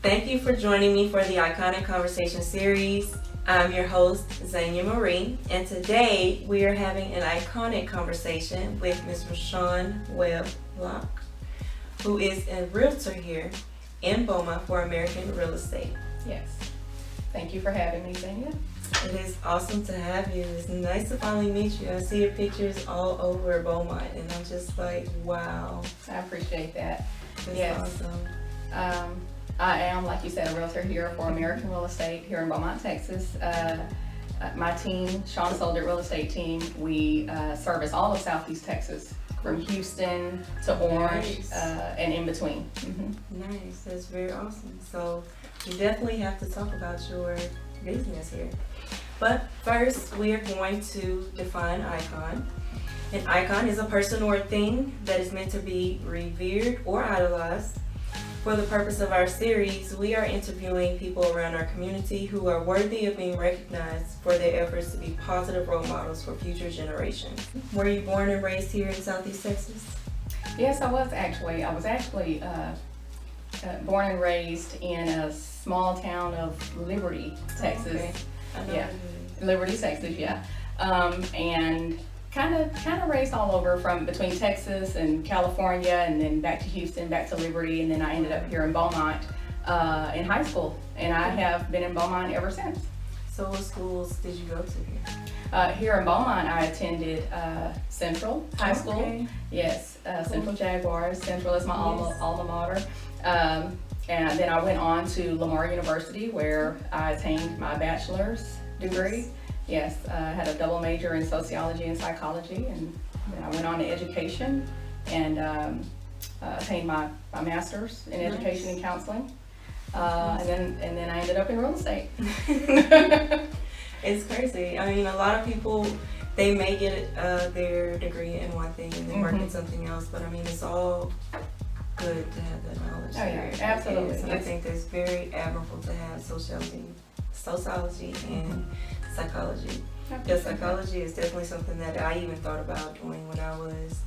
Thank you for joining me for the Iconic Conversation series. I'm your host, Xania Marie, and today we are having an iconic conversation with Ms. Rashawn Webb-Locke, who is a realtor here in Beaumont for American Real Estate. Yes. Thank you for having me, Xania. It is awesome to have you. It's nice to finally meet you. I see your pictures all over Beaumont, and I'm just like, wow. I appreciate that. That's Yes. awesome. I am, like you said, a realtor here for American Real Estate here in Beaumont, Texas. My team, Sean Soldier Real Estate Team, we service all of Southeast Texas, from Houston to Orange, Nice. and in between. Nice, that's very awesome. So we definitely have to talk about your business here. But first, we are going to define icon. An icon is a person or a thing that is meant to be revered or idolized. For the purpose of our series, we are interviewing people around our community who are worthy of being recognized for their efforts to be positive role models for future generations. Were you born and raised here in Southeast Texas? Yes, I was actually. Born and raised in a small town of Liberty, Texas. Okay. I know Yeah. it is. Liberty, Texas, yeah. And kind of raised all over from between Texas and California, and then back to Houston, back to Liberty, and then I ended up here in Beaumont in high school, and I have been in Beaumont ever since. So what schools did you go to here? Here in Beaumont, I attended Central High School. Okay. Yes, Central Jaguars. Central is my Yes. alma mater. And then I went on to Lamar University, where I attained my bachelor's degree. Yes, I had a double major in sociology and psychology, and then I went on to education and attained my master's in education and counseling. And then I ended up in real estate. It's crazy. I mean, a lot of people, they may get their degree in one thing and then work in something else, but I mean, it's all good to have that knowledge. Oh, yeah, there. absolutely. It is. And I think that's very admirable to have sociology and psychology. Because psychology is definitely something that I even thought about doing when I was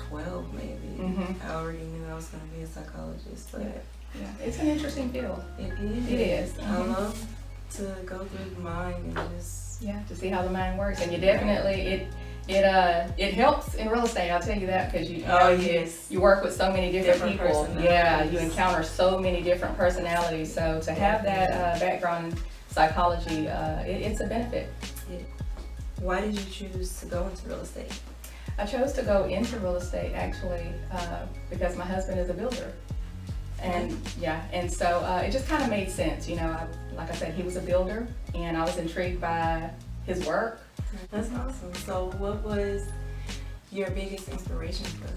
12 maybe. I already knew I was going to be a psychologist, but Yeah, it's an interesting field. it is. It is. I love to go through the mind and just To see how the mind works, and you definitely it helps in real estate. I'll tell you that, because you work with so many different people. Yeah, you encounter so many different personalities. So to have that background in psychology, it's a benefit. Why did you choose to go into real estate? I chose to go into real estate actually because my husband is a builder. And so it just kind of made sense, like I said, he was a builder, and I was intrigued by his work. That's awesome. So what was your biggest inspiration for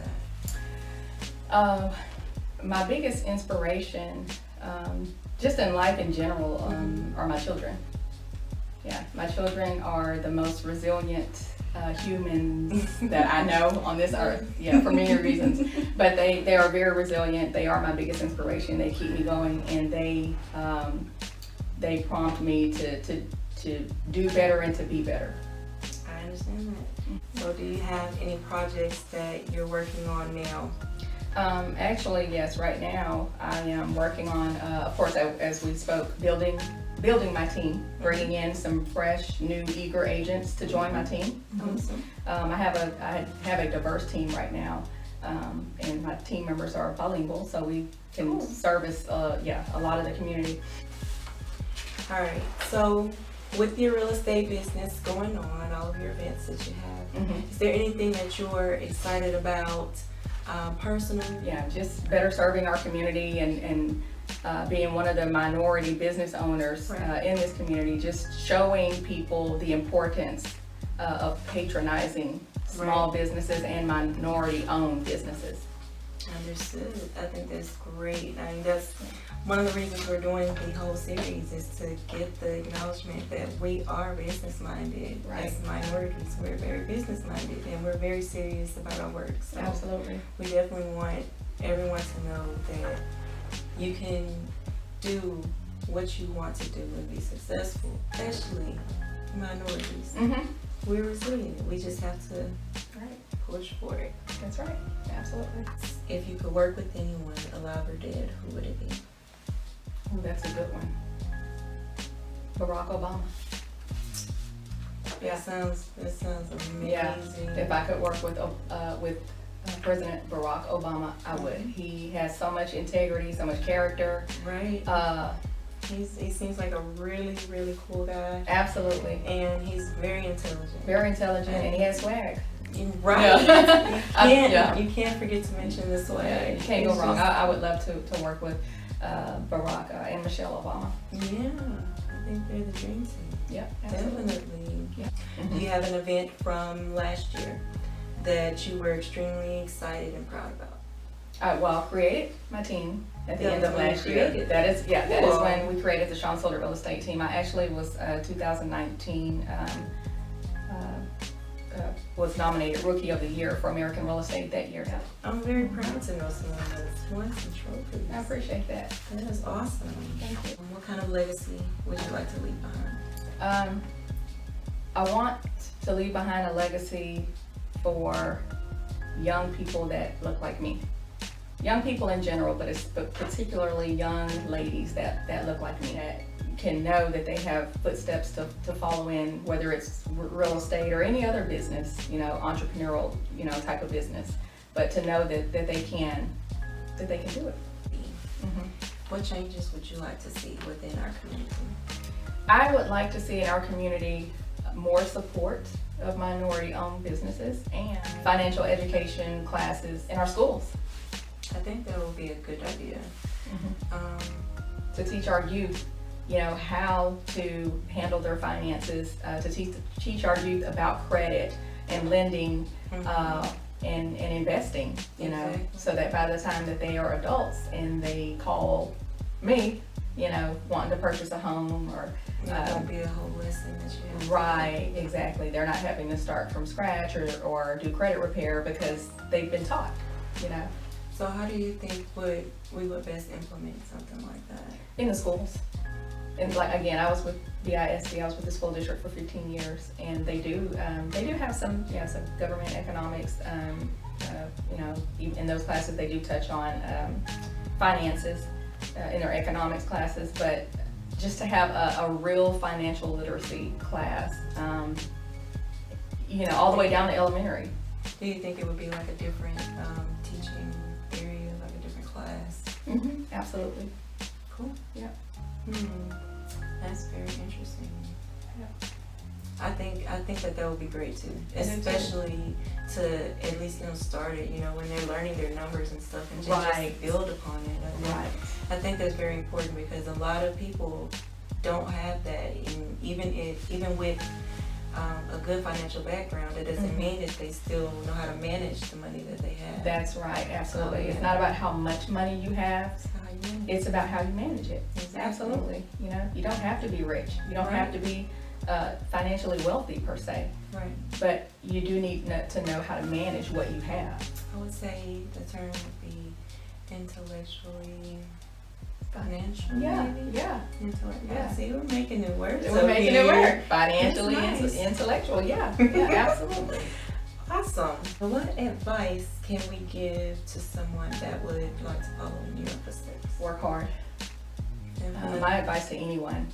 that? My biggest inspiration, just in life in general, are my children. Yeah, my children are the most resilient humans that I know on this earth, for many reasons. But they are very resilient. They are my biggest inspiration. They keep me going, and they prompt me to do better and to be better. I understand that. So do you have any projects that you're working on now? Actually, yes. Right now, I am working on, of course, as we spoke, building my team, bringing in some fresh, new, eager agents to join my team. Awesome. I have a diverse team right now, and my team members are bilingual, so we can service a lot of the community. All right. So with your real estate business going on, all of your events that you have, is there anything that you're excited about personally? Yeah, just better serving our community and being one of the minority business owners in this community, just showing people the importance of patronizing small businesses and minority-owned businesses. Understood. I think that's great. I mean, that's one of the reasons we're doing the whole series, is to get the acknowledgement that we are business-minded. Right. As minorities, we're very business-minded, and we're very serious about our work. So Absolutely. we definitely want everyone to know that you can do what you want to do and be successful, especially minorities. We're resilient. We just have to push for it. That's right. Absolutely. If you could work with anyone, alive or dead, who would it be? Oh, that's a good one. Barack Obama. That sounds amazing. Yeah. If I could work with President Barack Obama, I would. He has so much integrity, so much character. Right. He seems like a really, really cool guy. Absolutely. And he's very intelligent. Very intelligent, and he has swag. Right. Yeah. You can't forget to mention the swag. Yeah, you can't go wrong. I would love to work with Barack and Michelle Obama. Yeah, I think they're the dream team. Yeah, Definitely. Yeah. Do you have an event from last year that you were extremely excited and proud about? Well, I created my team at the That end was of when you last year. created? That is Cool. when we created the Sean Solder Real Estate Team. I actually was 2019 was nominated Rookie of the Year for American Real Estate that year. I'm very proud to know someone that's won some trophies. I appreciate that. That is awesome. Thank you. What kind of legacy would you like to leave behind? I want to leave behind a legacy for young people that look like me. Young people in general, but particularly young ladies that look like me, that can know that they have footsteps to follow in, whether it's real estate or any other business, entrepreneurial, type of business, but to know that they can do it. Mm-hmm. What changes would you like to see within our community? I would like to see in our community more support of minority-owned businesses and financial education classes in our schools. I think that would be a good idea. To teach our youth, how to handle their finances, to teach our youth about credit and lending, and investing, Exactly. so that by the time that they are adults and they call me, wanting to purchase a home or That would be a whole lesson that you have. right, exactly. They're not having to start from scratch or do credit repair because they've been taught, So how do you think we would best implement something like that? in the schools. And again, I was with BISD, I was with the school district for 15 years, and they do have some government economics, in those classes they do touch on finances in their economics classes, but just to have a real financial literacy class, all the way down to elementary. Do you think it would be like a different teaching area, like a different class? Mm-hmm. Absolutely. Cool. Yeah. That's very interesting. Yeah. I think that would be great too, I do too. especially to at least start it. When they're learning their numbers and stuff, and to Right. just build upon it. I think that's very important because a lot of people don't have that, and even with a good financial background, it doesn't mean that they still know how to manage the money that they have. That's right, absolutely. Yeah. It's not about how much money you have, That's how you manage. it's about how you manage it. Exactly. Absolutely. You don't have to be rich. You don't have to be financially wealthy per se, Right. but you do need to know how to manage what you have. I would say the term would be intellectually financial. Yeah, Maybe? yeah. Yeah. See, we're making it work. We're making it work. Financially, That's nice. Intellectual. Yeah, yeah, absolutely. Awesome. What advice can we give to someone that would like to follow in your footsteps? Work hard. My advice to anyone,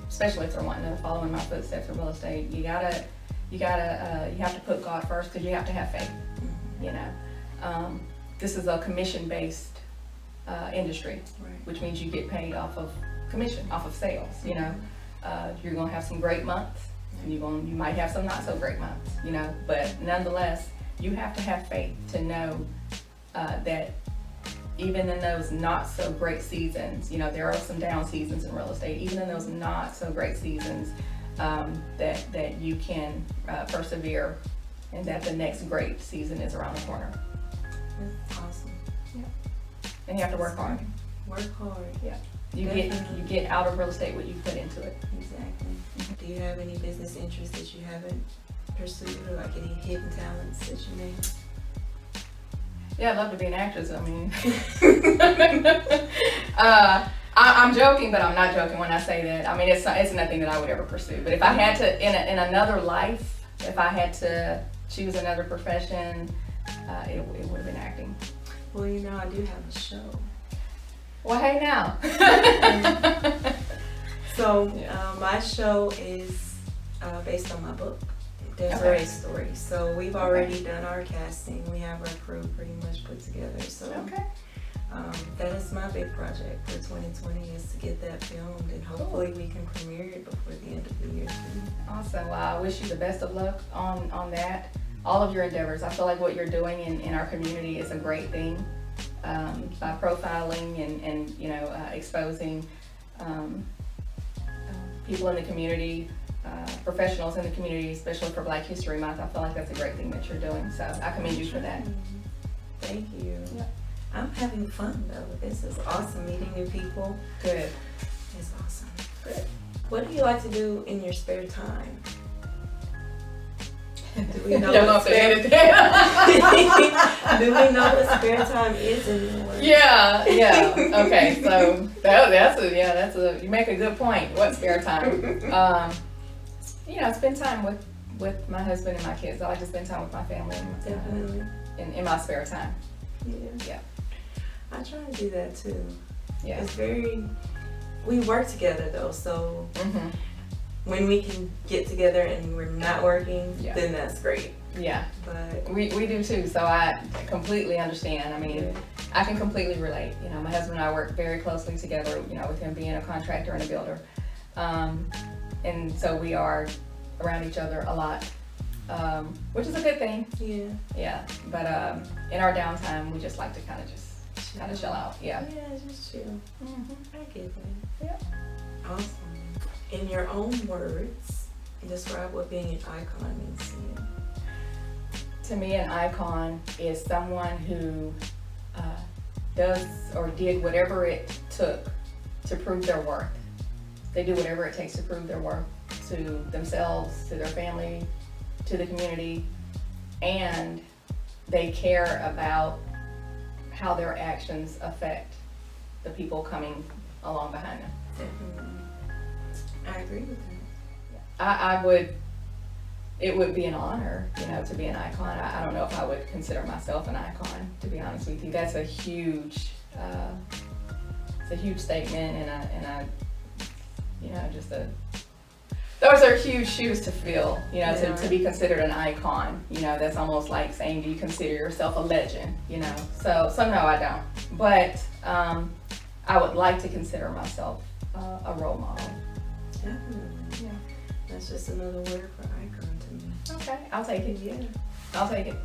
especially if they're wanting to follow in my footsteps in real estate, you have to put God first because you have to have faith. This is a commission-based industry, Right. which means you get paid off of commission, off of sales. You're gonna have some great months, and you might have some not so great months. But nonetheless, you have to have faith to know that even in those not so great seasons, there are some down seasons in real estate. Even in those not so great seasons, that you can persevere, and that the next great season is around the corner. That's awesome. And you have to work hard. Work hard. Yeah. You Definitely. get out of real estate what you put into it. Exactly. Do you have any business interests that you haven't pursued, or like any hidden talents that you may have? Yeah, I'd love to be an actress. I mean, I'm joking, but I'm not joking when I say that. I mean, it's nothing that I would ever pursue. But if I had to, in another life, if I had to choose another profession, it would have been acting. Well, I do have a show. Well, hey now. So Yeah. my show is based on my book, Desiree's Story. So we've already done our casting. We have our crew pretty much put together. So Okay. that is my big project for 2020 is to get that filmed, and hopefully we can premiere it before the end of the year too. Awesome. Well, I wish you the best of luck on that. All of your endeavors. I feel like what you're doing in our community is a great thing. By profiling and exposing people in the community, professionals in the community, especially for Black History Month. I feel like that's a great thing that you're doing. So I commend you for that. Thank you. Yep. I'm having fun though. This is awesome, meeting new people. Good. It's awesome. Good. What do you like to do in your spare time? Do we know Y'all what have to edit that. Do we know what spare time is anymore? Yeah. Okay, so that's a you make a good point. What spare time? Spend time with my husband and my kids. I like to spend time with my family Definitely. in my spare time. Yeah. I try to do that too. Yeah. It's we work together though, so when we can get together and we're not working, then that's great. Yeah. But we do too, so I completely understand. I mean, I can completely relate. My husband and I work very closely together, with him being a contractor and a builder. And so we are around each other a lot, which is a good thing. Yeah. But in our downtime, we just like to kind of chill out. Yeah. Yeah, just chill. I get that. Yep. Awesome. In your own words, describe what being an icon means to you. To me, an icon is someone who does or did whatever it took to prove their worth. They do whatever it takes to prove their worth to themselves, to their family, to the community, and they care about how their actions affect the people coming along behind them. Definitely. I agree with that. It would be an honor, to be an icon. I don't know if I would consider myself an icon, to be honest with you. That's a huge, it's a huge statement, those are huge shoes to fill, to be considered an icon. That's almost like saying, do you consider yourself a legend, So no, I don't. But I would like to consider myself a role model. Definitely. Yeah. That's just another word for icon to me. Okay, I'll take it. Yeah. I'll take it.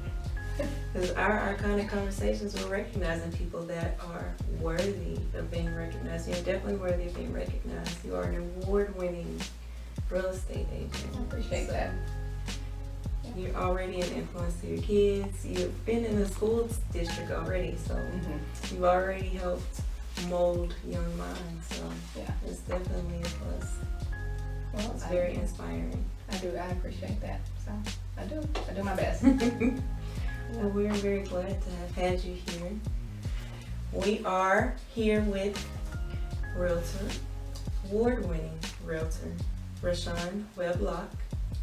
Because our iconic conversations, we're recognizing people that are worthy of being recognized. You're definitely worthy of being recognized. You are an award-winning real estate agent. I appreciate that. You're already an influence to your kids. You've been in the school district already, so you've already helped mold young minds. So it's definitely a plus. Well, It's very inspiring. I appreciate that. So I do my best. Well, we're very glad to have had you here. We are here with award-winning realtor, Rashawn Webb-Locke,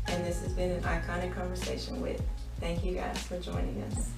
and this has been an iconic conversation with. Thank you guys for joining us.